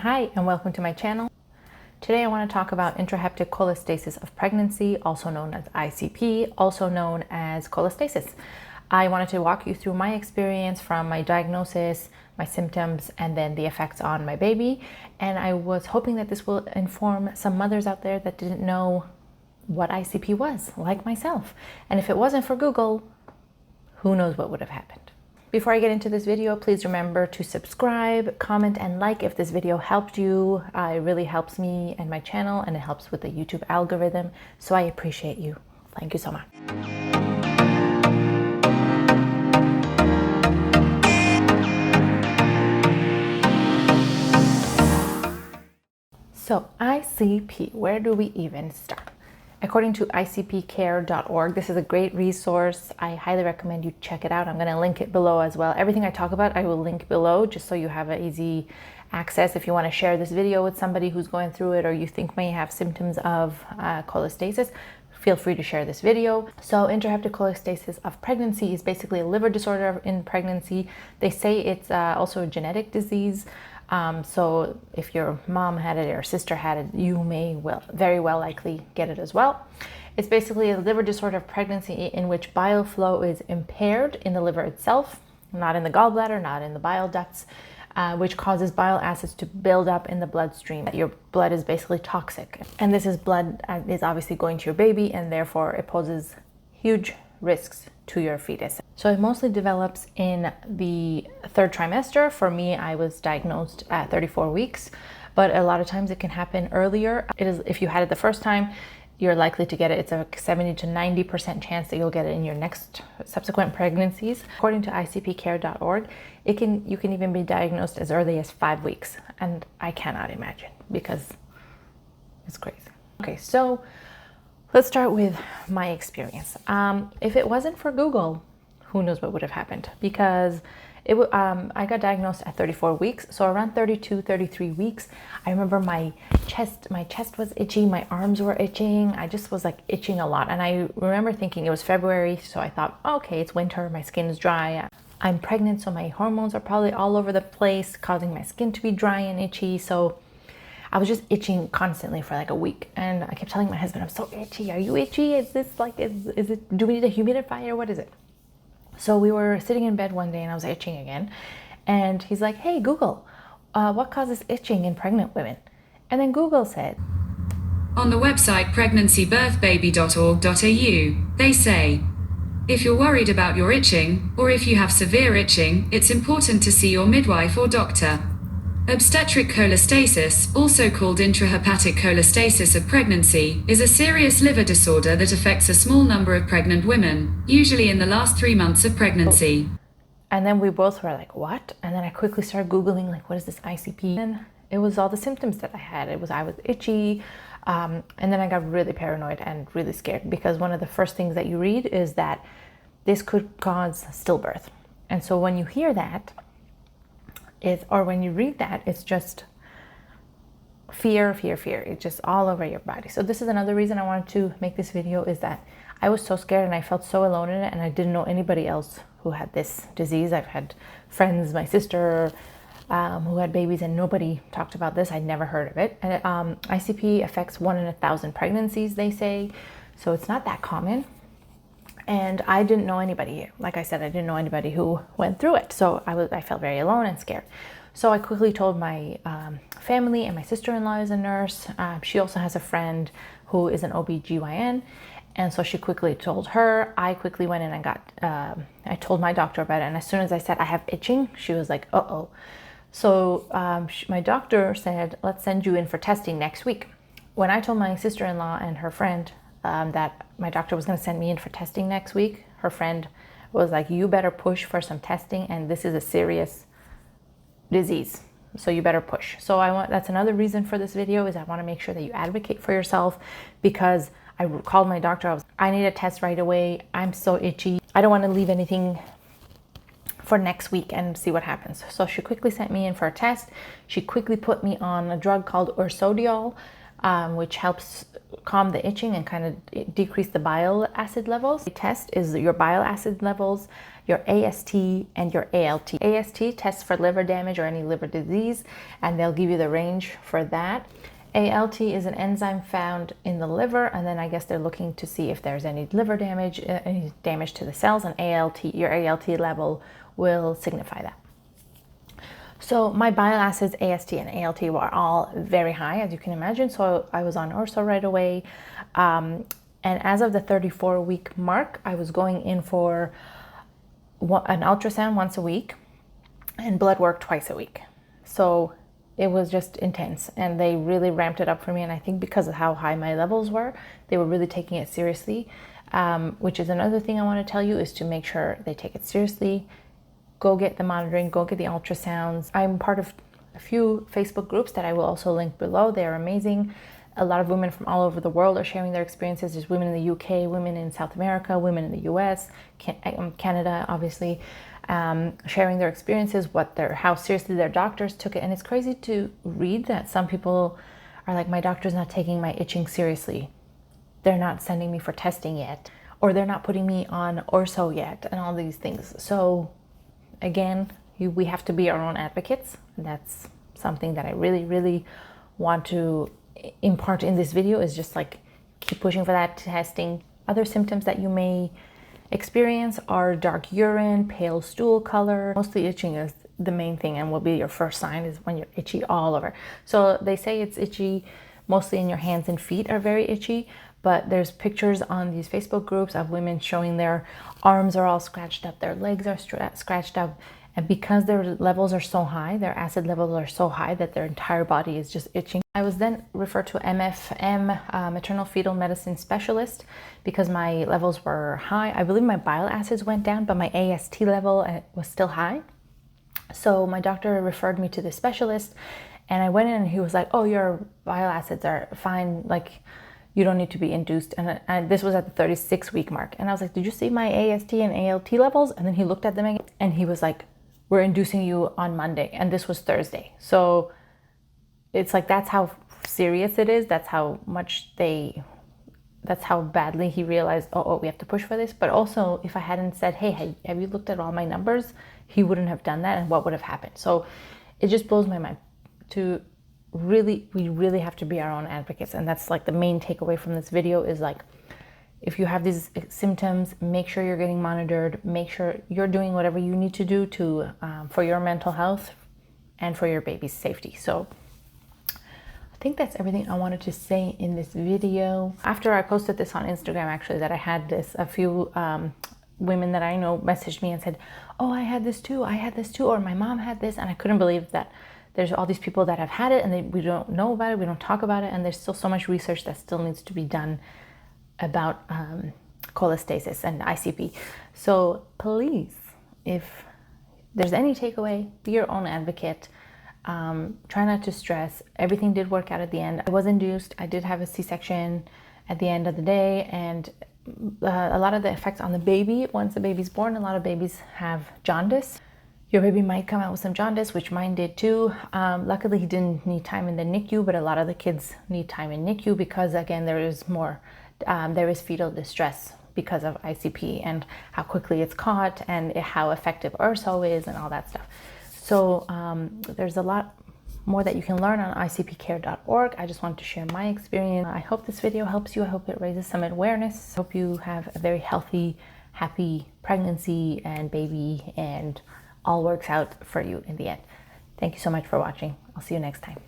Hi, and welcome to my channel. Today I want to talk about intrahepatic cholestasis of pregnancy, also known as ICP, also known as cholestasis. I wanted to walk you through my experience from my diagnosis, my symptoms, and then the effects on my baby. And I was hoping that this will inform some mothers out there that didn't know what ICP was, like myself. And if it wasn't for Google, who knows what would have happened. Before I get into this video, please remember to subscribe, comment, and like if this video helped you. It really helps me and my channel, and it helps with the YouTube algorithm. So I appreciate you. Thank you so much. So ICP, where do we even start? According to icpcare.org, this is a great resource. I highly recommend you check it out. I'm going to link it below as well. Everything I talk about, I will link below just so you have an easy access. If you want to share this video with somebody who's going through it or you think may have symptoms of cholestasis, feel free to share this video. So intrahepatic cholestasis of pregnancy is basically a liver disorder in pregnancy. They say it's also a genetic disease. So if your mom had it or sister had it, you may very well likely get it as well. It's basically a liver disorder of pregnancy in which bile flow is impaired in the liver itself, not in the gallbladder, not in the bile ducts, which causes bile acids to build up in the bloodstream. Your blood is basically toxic. And this blood is obviously going to your baby, and therefore it poses huge risks to your fetus. So it mostly develops in the third trimester. For me, I was diagnosed at 34 weeks, but a lot of times it can happen earlier. If you had it the first time, you're likely to get it. It's a 70 to 90% chance that you'll get it in your next subsequent pregnancies. According to icpcare.org, you can even be diagnosed as early as 5 weeks. And I cannot imagine, because it's crazy. Okay, so let's start with my experience. If it wasn't for Google, who knows what would have happened? Because I got diagnosed at 34 weeks. So around 32, 33 weeks, I remember my chest was itchy, my arms were itching. I just was like itching a lot. And I remember thinking it was February. So I thought, okay, it's winter, my skin is dry. I'm pregnant, so my hormones are probably all over the place, causing my skin to be dry and itchy. So I was just itching constantly for like a week, and I kept telling my husband, I'm so itchy. Are you itchy? Is this like, is it, do we need a humidifier? What is it? So we were sitting in bed one day and I was itching again. And he's like, hey, Google, what causes itching in pregnant women? And then Google said, on the website pregnancyBirthBaby.org.au, they say, if you're worried about your itching, or if you have severe itching, it's important to see your midwife or doctor. Obstetric cholestasis, also called intrahepatic cholestasis of pregnancy, is a serious liver disorder that affects a small number of pregnant women, usually in the last 3 months of pregnancy. And then we both were like, what? And then I quickly started Googling, like, what is this ICP? And it was all the symptoms that I had. I was itchy. And then I got really paranoid and really scared, because one of the first things that you read is that this could cause stillbirth. And so when you hear that, or when you read that, it's just fear, fear, fear. It's just all over your body. So this is another reason I wanted to make this video, is that I was so scared and I felt so alone in it, and I didn't know anybody else who had this disease. I've had friends, my sister, who had babies, and nobody talked about this. I'd never heard of it. And ICP affects 1 in 1,000 pregnancies, they say. So it's not that common. And I didn't know anybody. Like I said, I didn't know anybody who went through it. So I felt very alone and scared. So I quickly told my family, and my sister-in-law is a nurse. She also has a friend who is an OB/GYN. And so she quickly told her. I quickly went in and I told my doctor about it. And as soon as I said I have itching, she was like, uh-oh. So my doctor said, let's send you in for testing next week. When I told my sister-in-law and her friend that my doctor was going to send me in for testing next week, her friend was like, you better push for some testing, and this is a serious disease, so you better push. So that's another reason for this video, is I want to make sure that you advocate for yourself, because I called my doctor. I need a test right away. I'm so itchy. I don't want to leave anything for next week and see what happens. So she quickly sent me in for a test. She quickly put me on a drug called ursodiol, which helps calm the itching and kind of decrease the bile acid levels. The test is your bile acid levels. your AST and your ALT. AST tests for liver damage or any liver disease, and they'll give you the range for that. ALT is an enzyme found in the liver, and then I guess they're looking to see if there's any liver damage, any damage to the cells, and ALT, your ALT level will signify that. So my bile acids, AST and ALT were all very high, as you can imagine. So I was on orso right away. And as of the 34-week mark, I was going in for an ultrasound once a week and blood work twice a week. So it was just intense, and they really ramped it up for me. And I think because of how high my levels were, they were really taking it seriously, which is another thing I want to tell you, is to make sure they take it seriously. Go get the monitoring, go get the ultrasounds. I'm part of a few Facebook groups that I will also link below. They're amazing. A lot of women from all over the world are sharing their experiences. There's women in the UK, women in South America, women in the US, Canada, obviously, sharing their experiences, how seriously their doctors took it. And it's crazy to read that some people are like, my doctor's not taking my itching seriously. They're not sending me for testing yet, or they're not putting me on orso yet, and all these things. So again, we have to be our own advocates. And that's something that I really, really want to impart in this video, is just like keep pushing for that testing. Other symptoms that you may experience are dark urine, pale stool color. Mostly itching is the main thing, and will be your first sign is when you're itchy all over. So they say it's itchy mostly in your hands and feet are very itchy, but there's pictures on these Facebook groups of women showing their arms are all scratched up, their legs are scratched up, and because their levels are so high, their acid levels are so high that their entire body is just itching. I was then referred to MFM, maternal fetal medicine specialist, because my levels were high. I believe my bile acids went down, but my AST level was still high. So my doctor referred me to the specialist, and I went in and he was like, oh, your bile acids are fine, like you don't need to be induced. And this was at the 36-week mark. And I was like, did you see my AST and ALT levels? And then he looked at them again and he was like, we're inducing you on Monday. And this was Thursday. So it's like, that's how serious it is. That's how badly he realized, oh, we have to push for this. But also, if I hadn't said, hey, have you looked at all my numbers? He wouldn't have done that. And what would have happened? So it just blows my mind we really have to be our own advocates. And that's like the main takeaway from this video, is like, if you have these symptoms, make sure you're getting monitored, make sure you're doing whatever you need to do for your mental health and for your baby's safety. So I think that's everything I wanted to say in this video. After I posted this on Instagram, actually, that I had this, a few women that I know messaged me and said, oh, I had this too, or my mom had this. And I couldn't believe that there's all these people that have had it and we don't know about it, we don't talk about it, and there's still so much research that still needs to be done about cholestasis and ICP. So please, if there's any takeaway, be your own advocate. Try not to stress. Everything did work out at the end. I was induced. I did have a C-section at the end of the day, and a lot of the effects on the baby, once the baby's born, a lot of babies have jaundice. Your baby might come out with some jaundice, which mine did too. Luckily, he didn't need time in the NICU, but a lot of the kids need time in NICU because, again, there is fetal distress because of ICP and how quickly it's caught and how effective URSO is and all that stuff. So there's a lot more that you can learn on icpcare.org. I just wanted to share my experience. I hope this video helps you. I hope it raises some awareness. I hope you have a very healthy, happy pregnancy and baby, and all works out for you in the end. Thank you so much for watching. I'll see you next time.